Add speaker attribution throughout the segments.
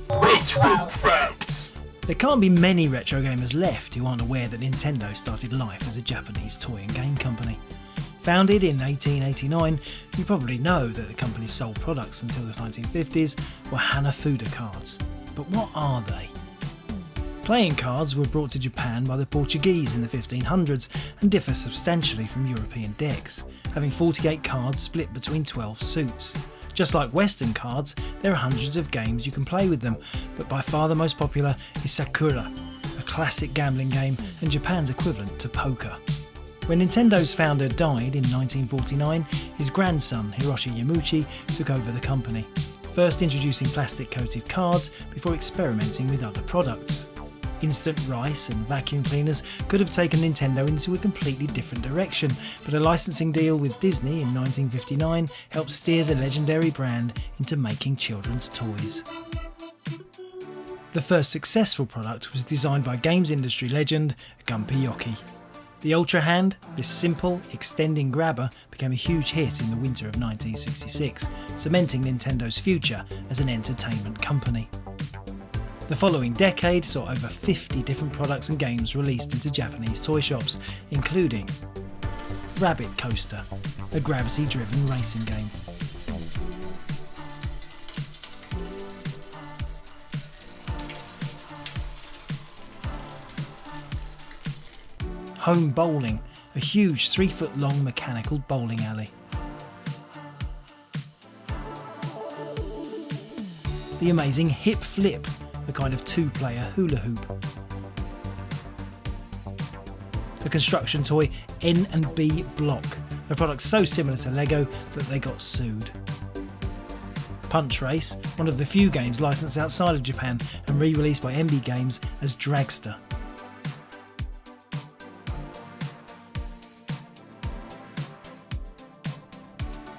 Speaker 1: Retro Facts.
Speaker 2: There can't be many retro gamers left who aren't aware that Nintendo started life as a Japanese toy and game company. Founded in 1889, you probably know that the company's sole products until the 1950s were Hanafuda cards. But what are they? Playing cards were brought to Japan by the Portuguese in the 1500s and differ substantially from European decks, having 48 cards split between 12 suits. Just like Western cards, there are hundreds of games you can play with them, but by far the most popular is Sakura, a classic gambling game and Japan's equivalent to poker. When Nintendo's founder died in 1949, his grandson Hiroshi Yamauchi took over the company, first introducing plastic-coated cards before experimenting with other products. Instant rice and vacuum cleaners could have taken Nintendo into a completely different direction, but a licensing deal with Disney in 1959 helped steer the legendary brand into making children's toys. The first successful product was designed by games industry legend Gunpei Yokoi. The Ultra Hand, this simple, extending grabber, became a huge hit in the winter of 1966, cementing Nintendo's future as an entertainment company. The following decade saw over 50 different products and games released into Japanese toy shops, including Rabbit Coaster, a gravity-driven racing game. Home Bowling, a huge 3-foot-long mechanical bowling alley. The amazing Hip Flip, a kind of two-player hula hoop. The construction toy N&B Block, a product so similar to Lego that they got sued. Punch Race, one of the few games licensed outside of Japan and re-released by NB Games as Dragster.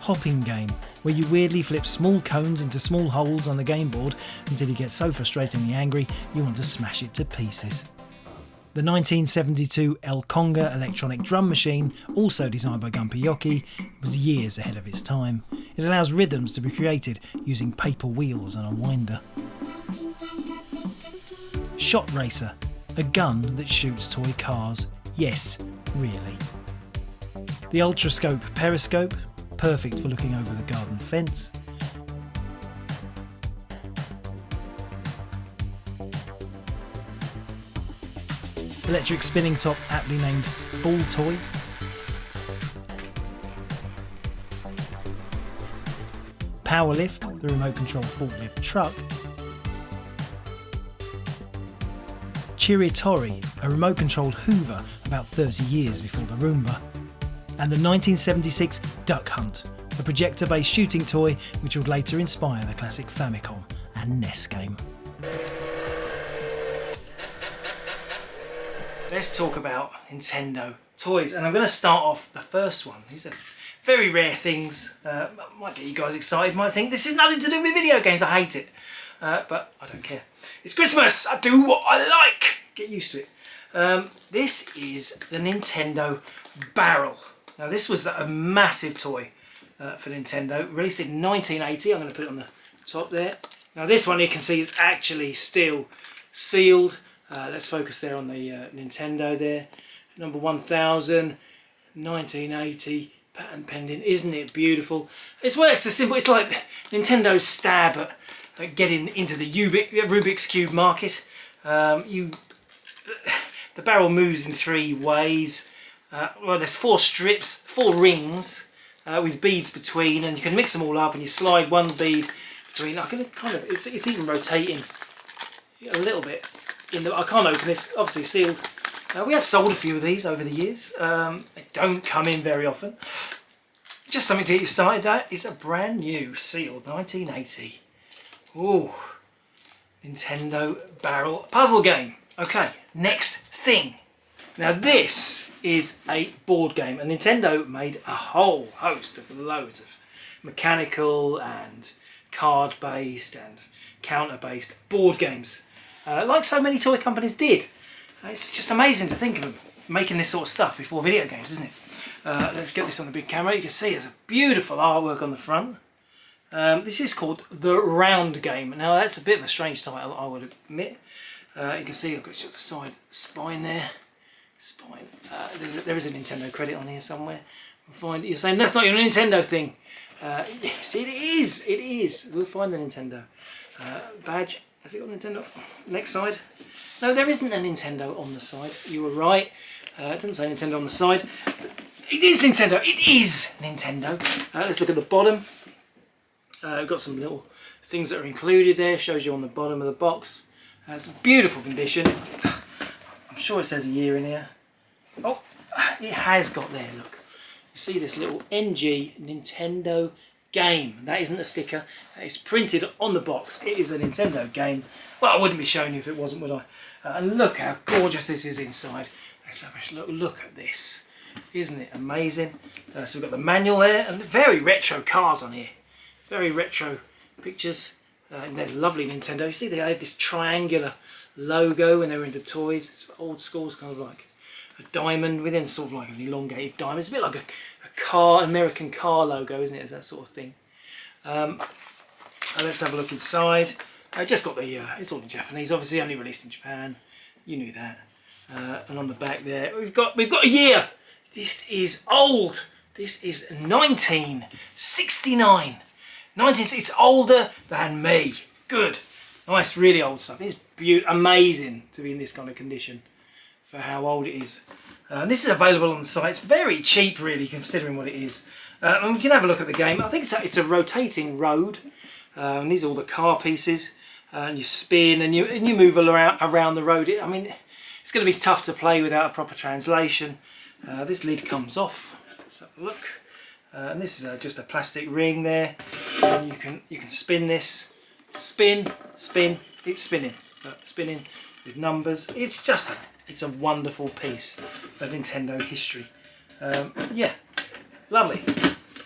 Speaker 2: Hopping Game, where you weirdly flip small cones into small holes on the game board until you get so frustratingly angry you want to smash it to pieces. The 1972 El Conga electronic drum machine, also designed by Gunpei Yokoi, was years ahead of its time. It allows rhythms to be created using paper wheels and a winder. Shot Racer, a gun that shoots toy cars. Yes, really. The Ultrascope Periscope, perfect for looking over the garden fence. Electric spinning top, aptly named Ball Toy. Powerlift, the remote control forklift truck. Chiritori, a remote controlled Hoover about 30 years before the Roomba. And the 1976 Duck Hunt, a projector-based shooting toy which would later inspire the classic Famicom and NES game. Let's talk about Nintendo toys, and I'm going to start off the first one. These are very rare things, might get you guys excited, might think this is nothing to do with video games, I hate it, but I don't care. It's Christmas, I do what I like, get used to it. This is the Nintendo Barrel. Now this was a massive toy for Nintendo, released in 1980. I'm going to put it on the top there. Now this one you can see is actually still sealed. Let's focus there on the Nintendo there. Number 1000, 1980, patent pending. Isn't it beautiful? It's a simple. It's like Nintendo's stab at getting into the Rubik's Cube market. The barrel moves in 3 ways. Well, there's 4 strips, 4 rings with beads between, and you can mix them all up and you slide one bead between. I can kind of, it's even rotating a little bit. I can't open this, obviously sealed. We have sold a few of these over the years. They don't come in very often. Just something to get you started. That is a brand new sealed 1980. Ooh, Nintendo Barrel puzzle game. Okay, next thing. Now this is a board game, and Nintendo made a whole host of loads of mechanical and card-based and counter-based board games, like so many toy companies did. It's just amazing to think of them making this sort of stuff before video games, isn't it? Let's get this on the big camera. You can see there's a beautiful artwork on the front. This is called the Round Game. Now that's a bit of a strange title, I would admit. You can see I've got the side spine there. Spine. There is a Nintendo credit on here somewhere. We'll find. You're saying that's not your Nintendo thing. Yes, it is. It is. We'll find the Nintendo badge. Has it got Nintendo? Next side. No, there isn't a Nintendo on the side. You were right. It doesn't say Nintendo on the side. It is Nintendo. It is Nintendo. Let's look at the bottom. We've got some little things that are included there. Shows you on the bottom of the box. It's a beautiful condition. I'm sure it says a year in here. Oh, it has got there. Look. You see this little NG Nintendo game. That isn't a sticker. That is printed on the box. It is a Nintendo game. Well, I wouldn't be showing you if it wasn't, would I? And look how gorgeous this is inside. Let's have a look at this. Isn't it amazing? So we've got the manual there, and very retro cars on here. Very retro pictures. And there's lovely Nintendo. You see they had this triangular logo when they were into toys. It's old school. It's kind of like a diamond within sort of like an elongated diamond. It's a bit like a car, American car logo, isn't it? That sort of thing. And let's have a look inside. I just got the, it's all in Japanese, obviously only released in Japan. You knew that. And on the back there, we've got a year. This is old. This is 1969. It's older than me. Good. Nice, really old stuff. It's beautiful, amazing to be in this kind of condition for how old it is. This is available on the site. It's very cheap, really, considering what it is. And we can have a look at the game. I think it's a rotating road. And these are all the car pieces. And you spin and you move around the road. I mean, it's going to be tough to play without a proper translation. This lid comes off. Let's have a look. And this is just a plastic ring there. And you can spin this. Spin. It's spinning. Spinning with numbers. It's a wonderful piece of Nintendo history. Yeah, lovely.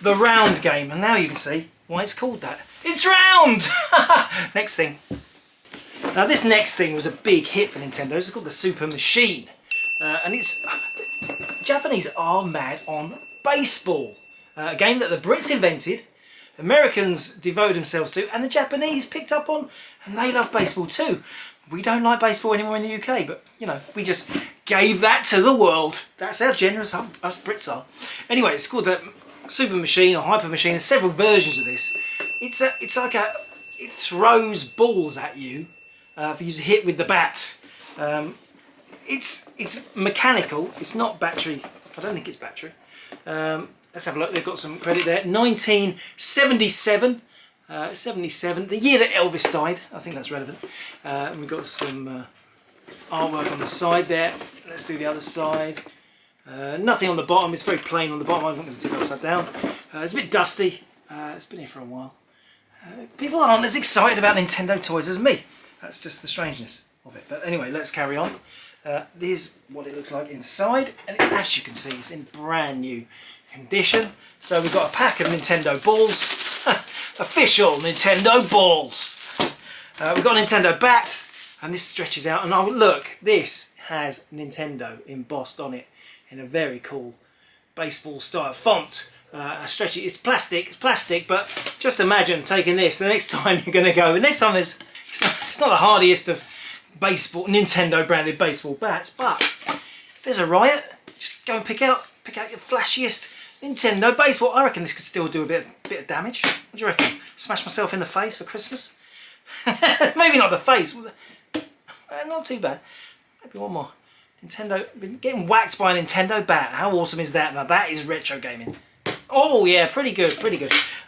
Speaker 2: The Round Game, and now you can see why it's called that. It's round! Next thing. Now this next thing was a big hit for Nintendo. It's called the Super Machine. And Japanese are mad on baseball. A game that the Brits invented, Americans devoted themselves to, and the Japanese picked up on, and they love baseball too. We don't like baseball anymore in the UK, but you know, we just gave that to the world. That's how generous us Brits are. Anyway, it's called the Super Machine or Hyper Machine. There's several versions of this. It throws balls at you for you to hit with the bat. It's mechanical. It's not battery. I don't think it's battery. Let's have a look. They've got some credit there. 1977. 77, the year that Elvis died. I think that's relevant. And we've got some artwork on the side there. Let's do the other side. Nothing on the bottom. It's very plain on the bottom. I'm not going to take it upside down. It's a bit dusty. It's been here for a while. People aren't as excited about Nintendo toys as me. That's just the strangeness of it. But anyway, let's carry on. Here's what it looks like inside. And as you can see, it's in brand new condition. So we've got a pack of Nintendo balls. Official Nintendo balls. We've got a Nintendo bat, and this stretches out. And oh, look, this has Nintendo embossed on it in a very cool baseball style font. Stretchy. It's plastic, but just imagine taking this. The next time you're going to go. Next time it's not the hardiest of baseball Nintendo branded baseball bats, but if there's a riot, just go and pick out your flashiest Nintendo baseball. I reckon this could still do a bit of damage. What do you reckon? Smash myself in the face for Christmas? Maybe not the face. Not too bad. Maybe one more. Nintendo, been getting whacked by a Nintendo bat. How awesome is that? Now that is retro gaming. Oh yeah, pretty good.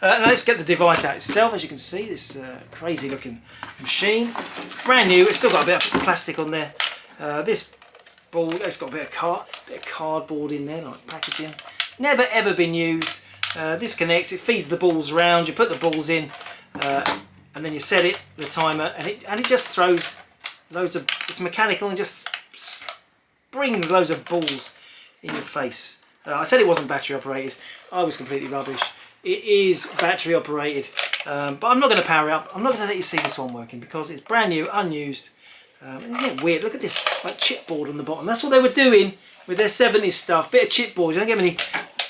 Speaker 2: Now let's get the device out itself. As you can see, this crazy looking machine. Brand new. It's still got a bit of plastic on there. This ball, it's got a bit of cardboard in there, like packaging. Never ever been used. This connects, it feeds the balls around, you put the balls in and then you set it, the timer, and it just throws loads of, it's mechanical and just springs loads of balls in your face. I said it wasn't battery operated, I was completely rubbish. It is battery operated, but I'm not going to power it up. I'm not going to let you see this one working because it's brand new, unused. Isn't it weird? Look at this like chipboard on the bottom. That's what they were doing with their 70s stuff. Bit of chipboard. You don't get any.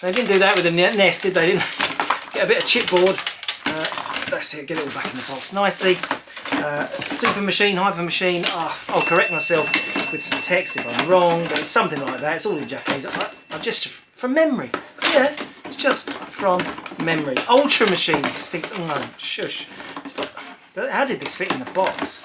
Speaker 2: They didn't do that with the NES, did they? Didn't get a bit of chipboard. that's it, get it all back in the box nicely. Super machine, hyper machine. I'll correct myself with some text if I'm wrong, but it's something like that. It's all in Japanese. I'm just from memory. Yeah, it's just from memory. Ultra machine. Oh, shush. Stop. How did this fit in the box?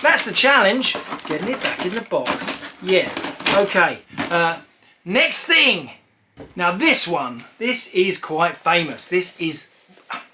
Speaker 2: That's the challenge, getting it back in the box. Yeah, okay. Next thing. Now this one, this is quite famous. This is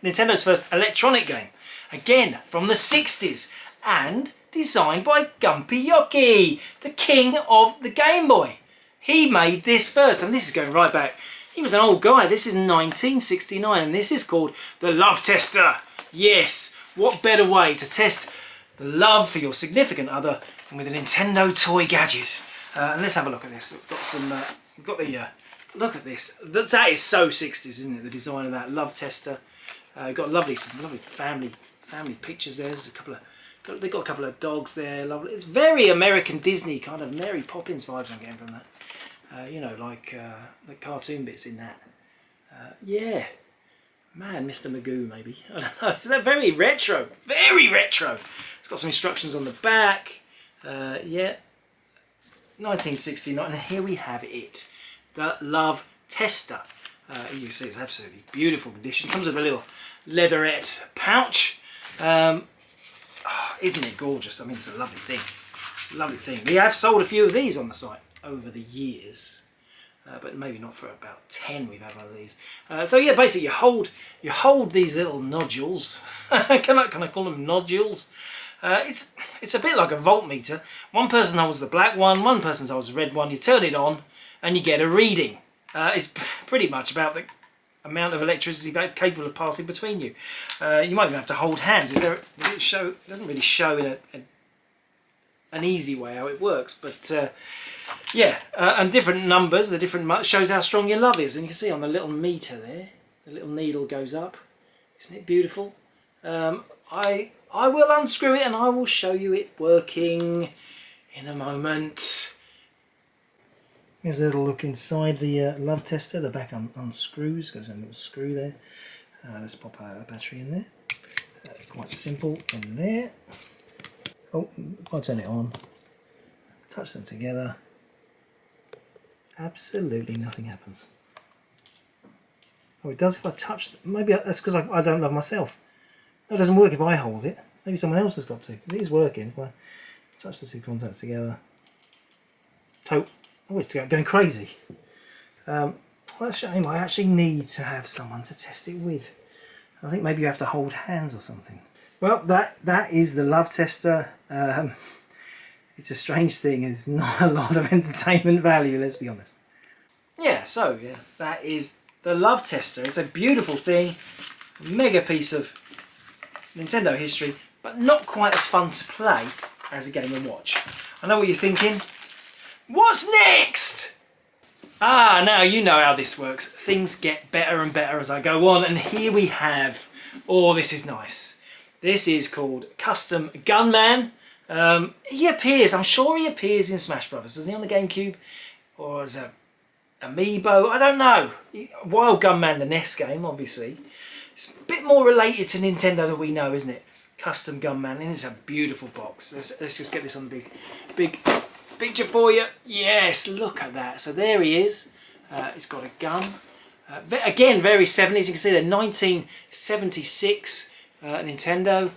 Speaker 2: Nintendo's first electronic game. Again, from the 60s and designed by Gunpei Yokoi, the king of the Game Boy. He made this first, and this is going right back. He was an old guy. This is 1969, and this is called the Love Tester. Yes, what better way to test the love for your significant other than with a Nintendo toy gadget. And let's have a look at this. We've got some. We've got the. Look at this. That is so 60s, isn't it? The design of that Love Tester. We've got some lovely family pictures there. There's a couple of. They've got a couple of dogs there. Lovely. It's very American Disney kind of Mary Poppins vibes I'm getting from that. You know, like the cartoon bits in that. Yeah. Man, Mr. Magoo, maybe. I don't know. Is that very retro? Very retro. It's got some instructions on the back. Yeah. 1969. And here we have it. The Love Tester. You can see it's absolutely beautiful condition. Comes with a little leatherette pouch. Isn't it gorgeous? I mean, it's a lovely thing. It's a lovely thing. We have sold a few of these on the site over the years. But maybe not for about 10 we've had one of these. So yeah, basically you hold these little nodules. can I call them nodules? It's a bit like a voltmeter. One person holds the black one person holds the red one. You turn it on and you get a reading. It's pretty much about the amount of electricity capable of passing between you. You might even have to hold hands. Does it show? It doesn't really show in an easy way how it works, but yeah, and different numbers, the different shows how strong your love is, and you can see on the little meter there, the little needle goes up. Isn't it beautiful? I will unscrew it and I will show you it working in a moment. Here's a little look inside the Love Tester. The back unscrews, goes in a little screw there. Let's pop a battery in there. Quite simple in there. Oh, if I turn it on, touch them together, absolutely nothing happens. Oh, it does if I touch them. Maybe that's because I don't love myself. It doesn't work if I hold it. Maybe someone else has got to, because it is working. If I touch the two contacts together. Oh, it's going crazy. Well, that's a shame. I actually need to have someone to test it with. I think maybe you have to hold hands or something. Well, that is the Love Tester. It's a strange thing. It's not a lot of entertainment value, let's be honest. Yeah, so yeah, that is the Love Tester. It's a beautiful thing, a mega piece of Nintendo history, but not quite as fun to play as a Game & Watch. I know what you're thinking. What's next? Now you know how this works. Things get better and better as I go on, and here we have. Oh, this is nice. This is called Custom Gunman. He appears, I'm sure he appears in Smash Brothers. Does he on the GameCube? Or as a Amiibo? I don't know. Wild Gunman, the NES game, obviously. It's a bit more related to Nintendo than we know, isn't it? Custom Gunman, and it's a beautiful box. Let's just get this on the big picture for you. Yes, look at that. So there he is. He's got a gun. Again, very 70s. You can see the 1976 Nintendo.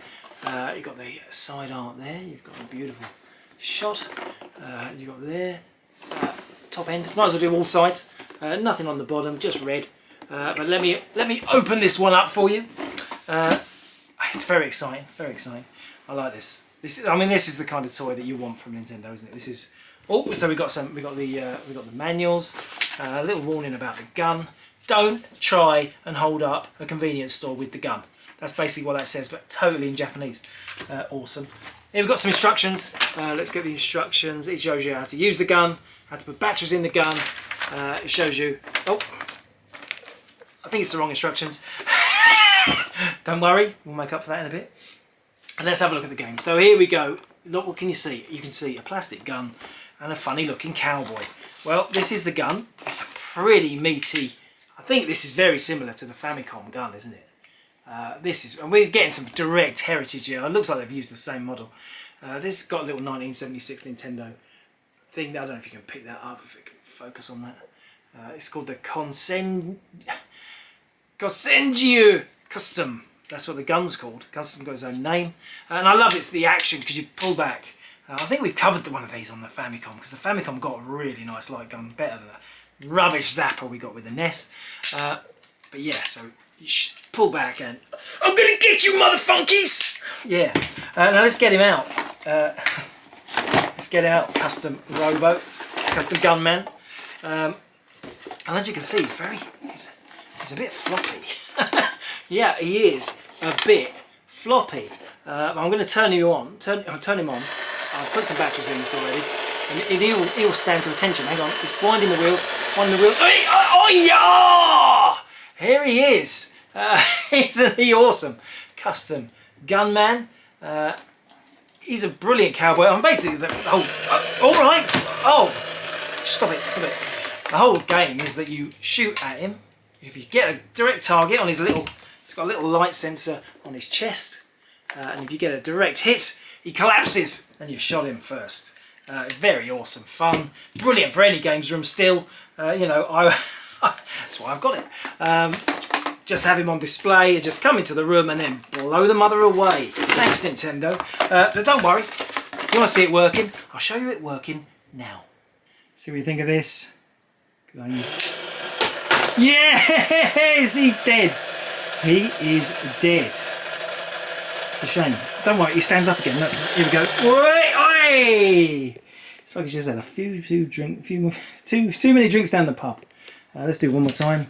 Speaker 2: You've got the side art there. You've got a beautiful shot. You've got there. Top end. Might as well do all sides. Nothing on the bottom, just red. But let me open this one up for you. It's very exciting. Very exciting. I like this. This is the kind of toy that you want from Nintendo, isn't it? This is. Oh, so we got the manuals. A little warning about the gun. Don't try and hold up a convenience store with the gun. That's basically what that says, but totally in Japanese. Awesome. Here we've got some instructions. Let's get the instructions. It shows you how to use the gun, how to put batteries in the gun. It shows you. Oh, I think it's the wrong instructions. Don't worry, we'll make up for that in a bit. And let's have a look at the game. So here we go. Look, what can you see? You can see a plastic gun and a funny looking cowboy. Well, this is the gun. It's a pretty meaty. I think this is very similar to the Famicom gun, isn't it? And we're getting some direct heritage here. It looks like they've used the same model. This has got a little 1976 Nintendo thing. I don't know if you can pick that up, if it can focus on that. It's called the Consenju Custom. That's what the gun's called. Custom got its own name. And I love it's the action because you pull back. I think we covered one of these on the Famicom because the Famicom got a really nice light gun, better than the rubbish zapper we got with the NES. But yeah, so you pull back and I'm gonna get you, motherfunkies! Yeah. Now let's get him out. Let's get out, custom rowboat, custom gunman. And as you can see, he's a bit floppy. Yeah, he is a bit floppy. I'm going to turn him on. Turn him on. I've put some batteries in this already, and he'll stand to attention. Hang on, he's winding the wheels. Oh yeah! Here he is. Isn't he awesome? Custom gunman. He's a brilliant cowboy. I'm basically the whole. All right. Oh, stop it! Stop it! The whole game is that you shoot at him. If you get a direct target on his little, it's got a little light sensor on his chest, and if you get a direct hit, he collapses, and you shot him first. Very awesome, fun, brilliant for any games room. Still, you know, that's why I've got it. Just have him on display and just come into the room and then blow the mother away. Thanks, Nintendo. But don't worry, if you want to see it working, I'll show you it working now. See what you think of this. Yes, he's dead. He is dead. It's a shame. Don't worry, he stands up again. Look, here we go. Oi! It's like he's just had too many drinks down the pub. Let's do it one more time.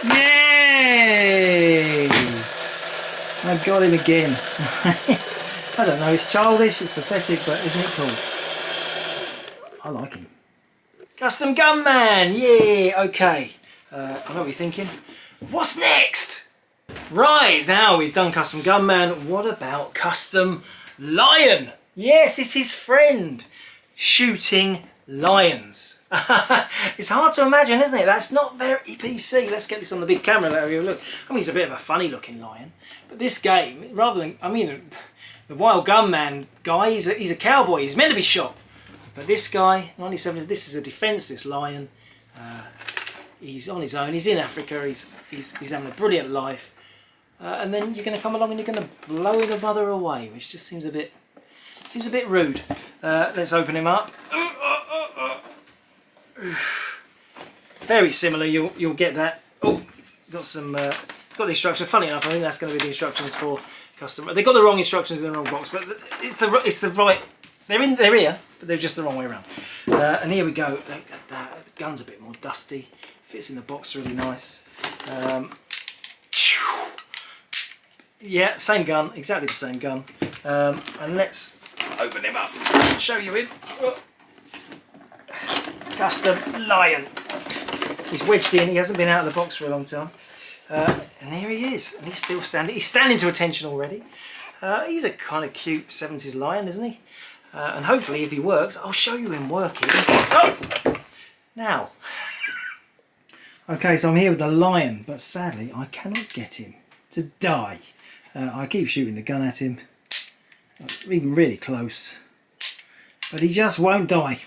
Speaker 2: Yay! I got him again. I don't know, it's childish, it's pathetic, but isn't it cool? I like him. Custom Gunman! Yeah, okay. I know what you're thinking. What's next? Right, now we've done Custom Gunman. What about Custom Lion? Yes, it's his friend. Shooting lions. It's hard to imagine, isn't it? That's not very PC. Let's get this on the big camera. Let you look. I mean, it's a bit of a funny looking lion. But this game, rather than, I mean, the Wild Gunman guy, he's a cowboy. He's meant to be shot. But this guy, 97, this is a defence, this lion. He's on his own, he's in Africa, he's having a brilliant life. And then you're going to come along and you're going to blow the mother away, which just seems a bit rude. Let's open him up. Very similar, you'll get that. Oh, got the instructions. Funny enough, I think that's going to be the instructions for customer. They got the wrong instructions in the wrong box, but it's the right. They're here, but they're just the wrong way around. And here we go. The gun's a bit more dusty. Fits in the box really nice. Yeah, same gun, exactly the same gun. And let's open him up and show you him. Custom Lion. He's wedged in. He hasn't been out of the box for a long time. And here he is. And he's still standing. He's standing to attention already. He's a kind of cute 70s lion, isn't he? And hopefully if he works, I'll show you him working. Oh! Now. Okay, so I'm here with the lion, but sadly I cannot get him to die. I keep shooting the gun at him, even really close, but he just won't die.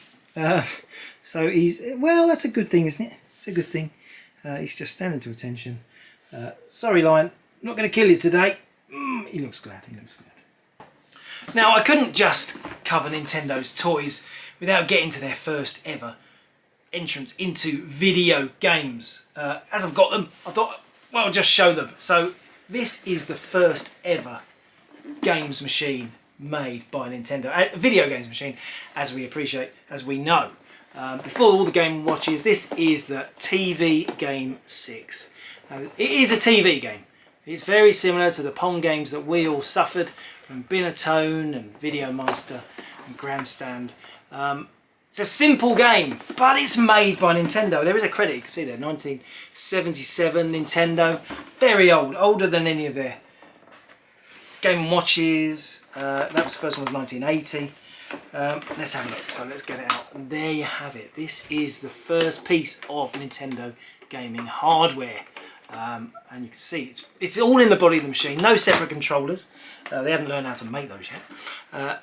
Speaker 2: So well, that's a good thing, isn't it? It's a good thing. He's just standing to attention. Sorry, lion, I'm not going to kill you today. He looks glad, he looks glad. Now, I couldn't just cover Nintendo's toys without getting to their first ever entrance into video games. As I've got them, I thought, well, I'll just show them. So this is the first ever games machine made by Nintendo. A video games machine, as we appreciate, as we know. Before all the Game Watches, this is the TV Game 6. It is a TV game. It's very similar to the Pong games that we all suffered from Binatone and Video Master and Grandstand. It's a simple game, but it's made by Nintendo. There is a credit, you can see there, 1977 Nintendo. Very old, older than any of their Game & Watches. That was the first one, was 1980. Let's have a look, so let's get it out. And there you have it. This is the first piece of Nintendo gaming hardware. And you can see it's all in the body of the machine, no separate controllers. They haven't learned how to make those yet.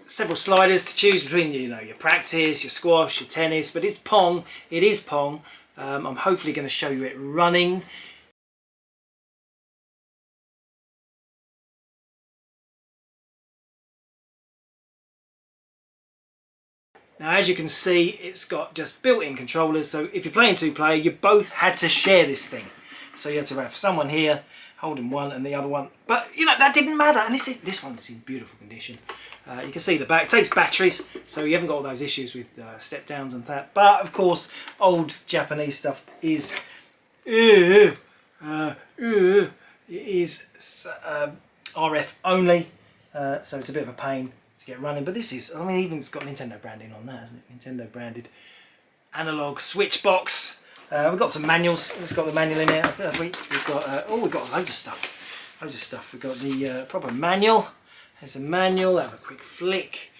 Speaker 2: Several sliders to choose between, you know, your practice, your squash, your tennis, but it's Pong. It is Pong. I'm hopefully going to show you it running. Now, as you can see, it's got just built-in controllers, so if you're playing two-player, you both had to share this thing. So you had to have someone here holding one and the other one, but you know, that didn't matter. And this one's in beautiful condition. You can see the back, it takes batteries, so you haven't got all those issues with step downs and that. But of course, old Japanese stuff is RF only, so it's a bit of a pain to get running. But this is, I mean, even it's got Nintendo branding on that, hasn't it? Nintendo branded analog switch box. We've got some manuals. It's got the manual in there. We've got we've got loads of stuff. Loads of stuff. We've got the proper manual. There's the manual. Have a quick flick.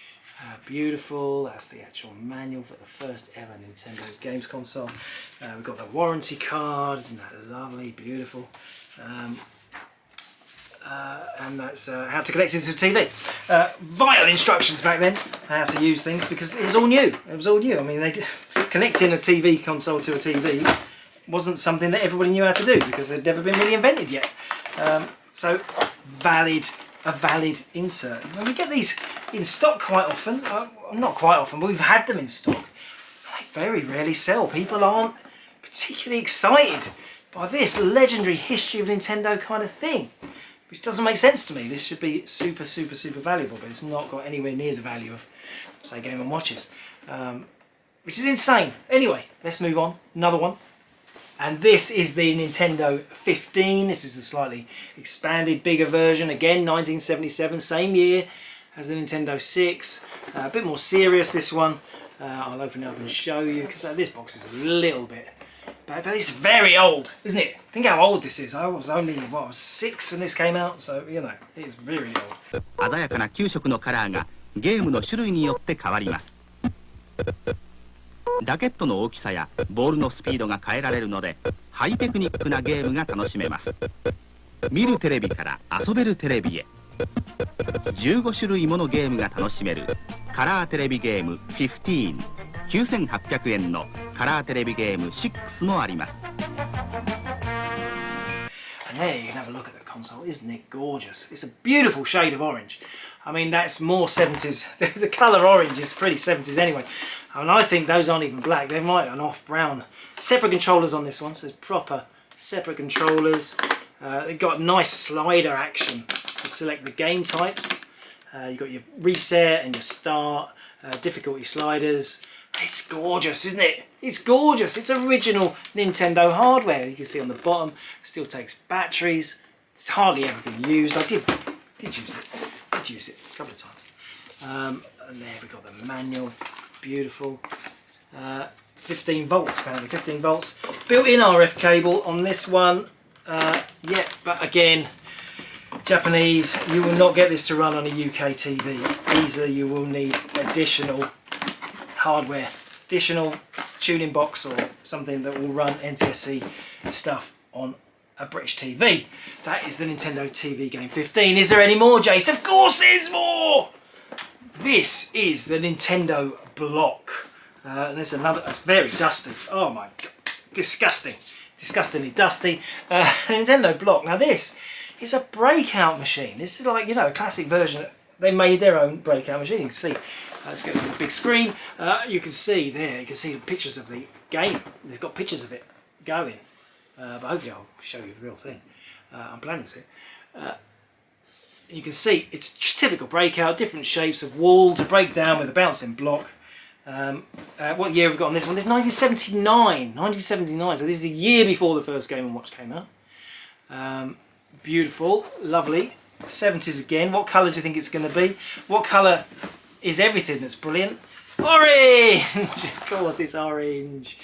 Speaker 2: Beautiful. That's the actual manual for the first ever Nintendo games console. We've got the warranty card. Isn't that lovely? Beautiful. And that's how to connect it to a TV. Vital instructions back then, how to use things, because it was all new. It was all new. I mean, connecting a TV console to a TV wasn't something that everybody knew how to do, because they'd never been really invented yet. So, a valid insert. When we get these in stock quite often, not quite often, but we've had them in stock, they very rarely sell. People aren't particularly excited by this legendary history of Nintendo kind of thing, which doesn't make sense to me. This should be super, super, super valuable, but it's not got anywhere near the value of, say, Game & Watches, which is insane. Anyway, let's move on. Another one. And this is the Nintendo 15. This is the slightly expanded, bigger version. Again, 1977, same year as the Nintendo 6. A bit more serious, this one. I'll open it up and show you, because this box is a little bit... But it's very old, isn't it? Think how old this is. I was only, what, I was 6 when this came out, so, you know, it is very old.
Speaker 3: 鮮やかな9色のカラーがゲームの種類によって変わります。ラケットの大きさやボールのスピードが変えられるので、ハイテクニックなゲームが楽しめます。見るテレビから遊べるテレビへ。15種類ものゲームが楽しめるカラーテレビゲーム15。9800円のカラーテレビゲーム6もあります。
Speaker 2: And there you can have a look at the console. Isn't it gorgeous? It's a beautiful shade of orange. I mean, that's more 70s. The colour orange is pretty 70s anyway. And I think those aren't even black. They might be an off brown. Separate controllers on this one, so it's proper separate controllers. They've got nice slider action to select the game types. You've got your reset and your start, difficulty sliders. It's gorgeous, isn't it? It's gorgeous. It's original Nintendo hardware. You can see on the bottom, still takes batteries. It's hardly ever been used. I did use it. Did use it a couple of times. And there we got the manual. Beautiful. 15 volts apparently. 15 volts. Built-in RF cable on this one. Yeah, but again, Japanese. You will not get this to run on a UK TV. Easily, you will need additional hardware, additional tuning box or something that will run NTSC stuff on a British TV. That is the Nintendo TV Game 15. Is there any more, Jace? Of course there's more! This is the Nintendo Block. And there's another, it's very dusty. Oh my god, disgusting. Disgustingly dusty. Nintendo Block. Now this is a breakout machine. This is like, you know, a classic version. They made their own breakout machine. You can see. Let's get to the big screen. You can see there, you can see the pictures of the game. They've got pictures of it going. But hopefully I'll show you the real thing. I'm planning to. You can see it's typical breakout, different shapes of wall to break down with a bouncing block. What year have we got on this one? This is 1979. 1979, so this is a year before the first Game & Watch came out. Beautiful, lovely. 70s again. What colour do you think it's going to be? What colour is everything that's brilliant? Orange! Of course it's orange.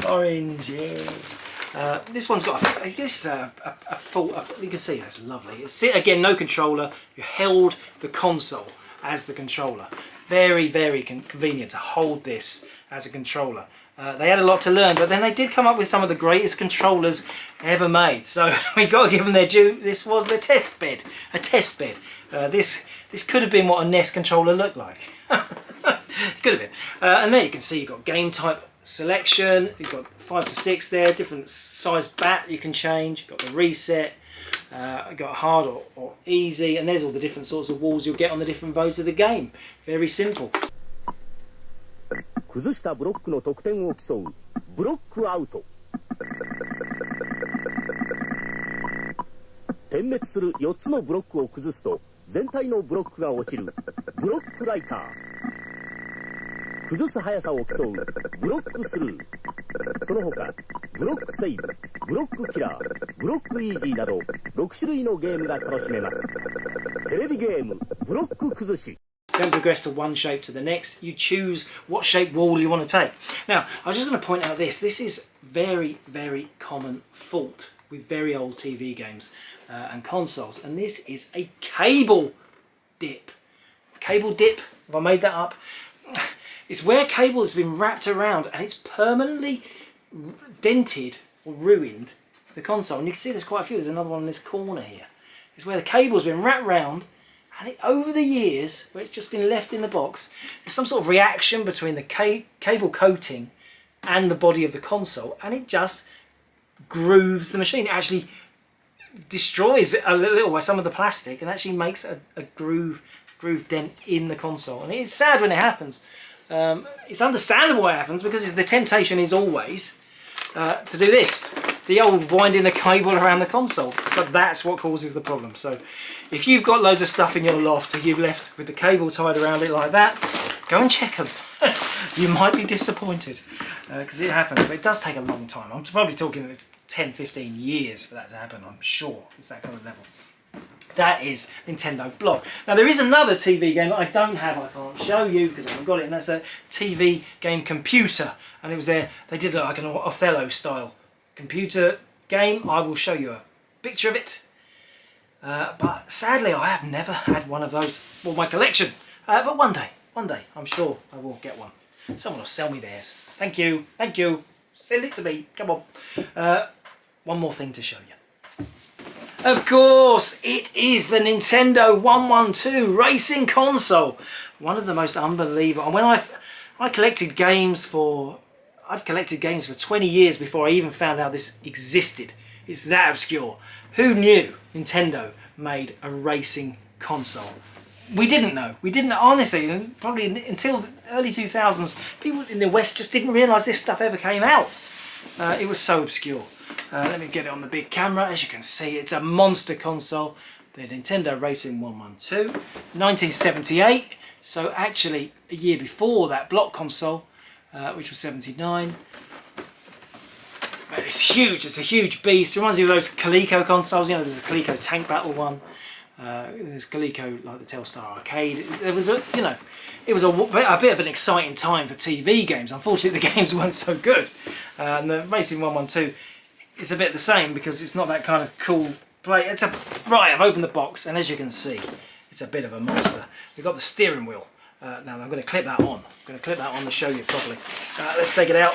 Speaker 2: Orange, yeah. This one's got this is a full, you can see that's lovely. It's, again, no controller. You held the console as the controller. Very, very convenient to hold this as a controller. They had a lot to learn, but then they did come up with some of the greatest controllers ever made. So we got to give them their due. This was their test bed, a test bed. This could have been what a NES controller looked like. Could have been. And there you can see you've got game type selection. You've got 5 to 6 there, different size bat you can change. You've got the reset. You've got hard or easy, and there's all the different sorts of walls you'll get on the different modes of the game. Very simple.
Speaker 4: 崩したブロックの得点を競うブロックアウト。点滅する4つのブロックを崩すと全体のブロックが落ちるブロックライター。崩す速さを競うブロックスルー。その他ブロックセーブ、ブロックキラー、ブロックイージーなど6種類のゲームが楽しめます。テレビゲームブロック崩し。
Speaker 2: Don't progress to one shape to the next. You choose what shape wall you want to take. Now, I was just going to point out this. This is very, very common fault with very old TV games and consoles. And this is a cable dip. Cable dip, have I made that up? It's where cable has been wrapped around and it's permanently dented or ruined the console. And you can see there's quite a few. There's another one in this corner here. It's where the cable's been wrapped around. And over the years, where it's just been left in the box, there's some sort of reaction between the cable coating and the body of the console, and it just grooves the machine. It actually destroys a little by some of the plastic and actually makes a groove dent in the console. And it's sad when it happens. It's understandable why it happens, because the temptation is always to do this. The old winding the cable around the console, but that's what causes the problem. So if you've got loads of stuff in your loft and you've left with the cable tied around it like that, go and check them. You might be disappointed because it happens, but it does take a long time. I'm probably talking 10-15 years for that to happen. I'm sure it's that kind of level. That is Nintendo Block. Now there is another TV game that I don't have, I can't show you because I haven't got it, and that's a TV game computer. And it was there, they did like an Othello style computer game. I will show you a picture of it. But sadly I have never had one of those for my collection. But one day, I'm sure I will get one. Someone will sell me theirs. Thank you, send it to me, come on. One more thing to show you. Of course, it is the Nintendo 112 racing console. One of the most unbelievable. And when I collected games for, I'd collected games for 20 years before I even found out this existed. It's that obscure. Who knew Nintendo made a racing console? We didn't know. We didn't, honestly, probably until the early 2000s, people in the West just didn't realise this stuff ever came out. It was so obscure. Let me get it on the big camera. As you can see, it's a monster console. The Nintendo Racing 112, 1978. So actually a year before that block console, which was 79. But it's huge. It's a huge beast. It reminds me of those Coleco consoles. You know, there's a Coleco Tank Battle one. There's Coleco, like the Telstar Arcade. There was a, you know, it was a bit of an exciting time for TV games. Unfortunately, the games weren't so good. And the Racing 112 is a bit the same because it's not that kind of cool play. It's right. I've opened the box, and as you can see, it's a bit of a monster. We've got the steering wheel. Now I'm going to clip that on. I'm going to clip that on to show you properly. Let's take it out.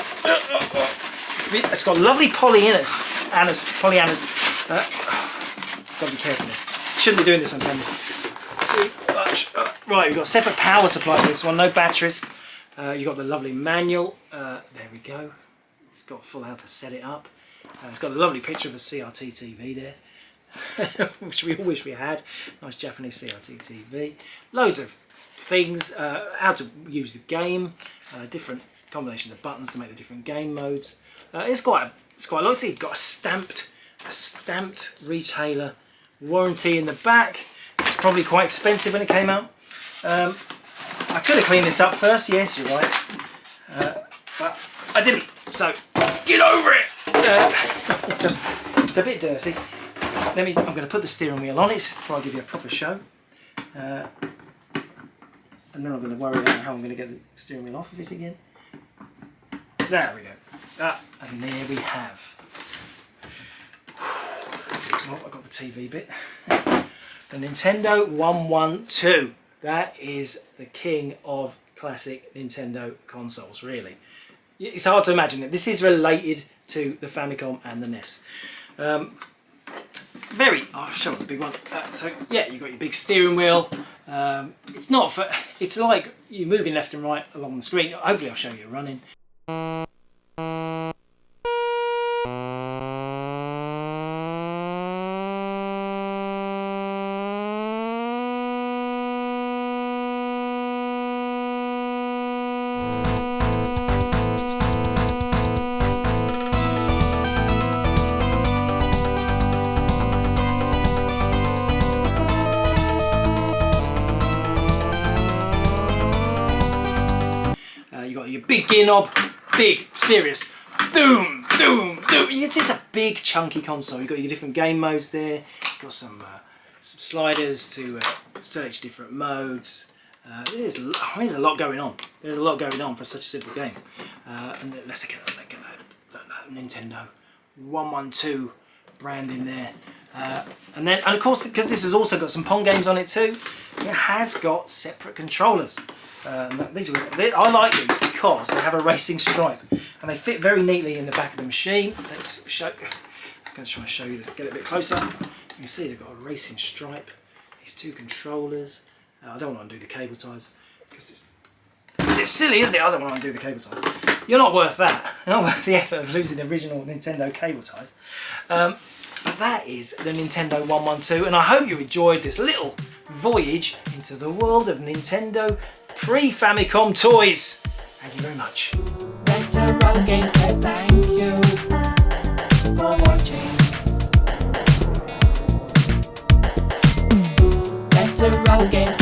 Speaker 2: It's got lovely polyanas. Got to be careful there. Shouldn't be doing this on camera. Too much. Right, we've got a separate power supply for this one. No batteries. You've got the lovely manual. There we go. It's got full how to set it up. It's got a lovely picture of a CRT TV there, which we all wish we had. Nice Japanese CRT TV. Loads of things, how to use the game, different combinations of buttons to make the different game modes. It's quite a lot. See, you've got a stamped retailer warranty in the back. It's probably quite expensive when it came out. I could have cleaned this up first. Yes, you're right, but I didn't. So get over it. It's a bit dirty. I'm going to put the steering wheel on it before I give you a proper show. And and then I'm going to worry about how I'm going to get the steering wheel off of it again. There we go. And there we have. Oh, I got the TV bit. The Nintendo 112. That is the king of classic Nintendo consoles, really. It's hard to imagine it. This is related to the Famicom and the NES. I'll show you the big one. So yeah, you've got your big steering wheel. It's like you're moving left and right along the screen. Hopefully I'll show you running. You got your big gear knob, big, serious, doom, doom, doom. It's just a big chunky console. You've got your different game modes there. You've got some sliders to select different modes. There's a lot going on. There's a lot going on for such a simple game. And let's get that Nintendo 112 brand in there. And of course, because this has also got some Pong games on it too, it has got separate controllers. I like these because they have a racing stripe and they fit very neatly in the back of the machine. I'm going to try and show you this, get it a bit closer. You can see they've got a racing stripe, these two controllers. I don't want to undo the cable ties because it's silly, isn't it? I don't want to undo the cable ties. You're not worth that. You're not worth the effort of losing the original Nintendo cable ties. But that is the Nintendo 112, and I hope you enjoyed this little voyage into the world of Nintendo pre-Famicom toys. Thank you very much.
Speaker 5: Retrogames says thank you for watching. Retrogames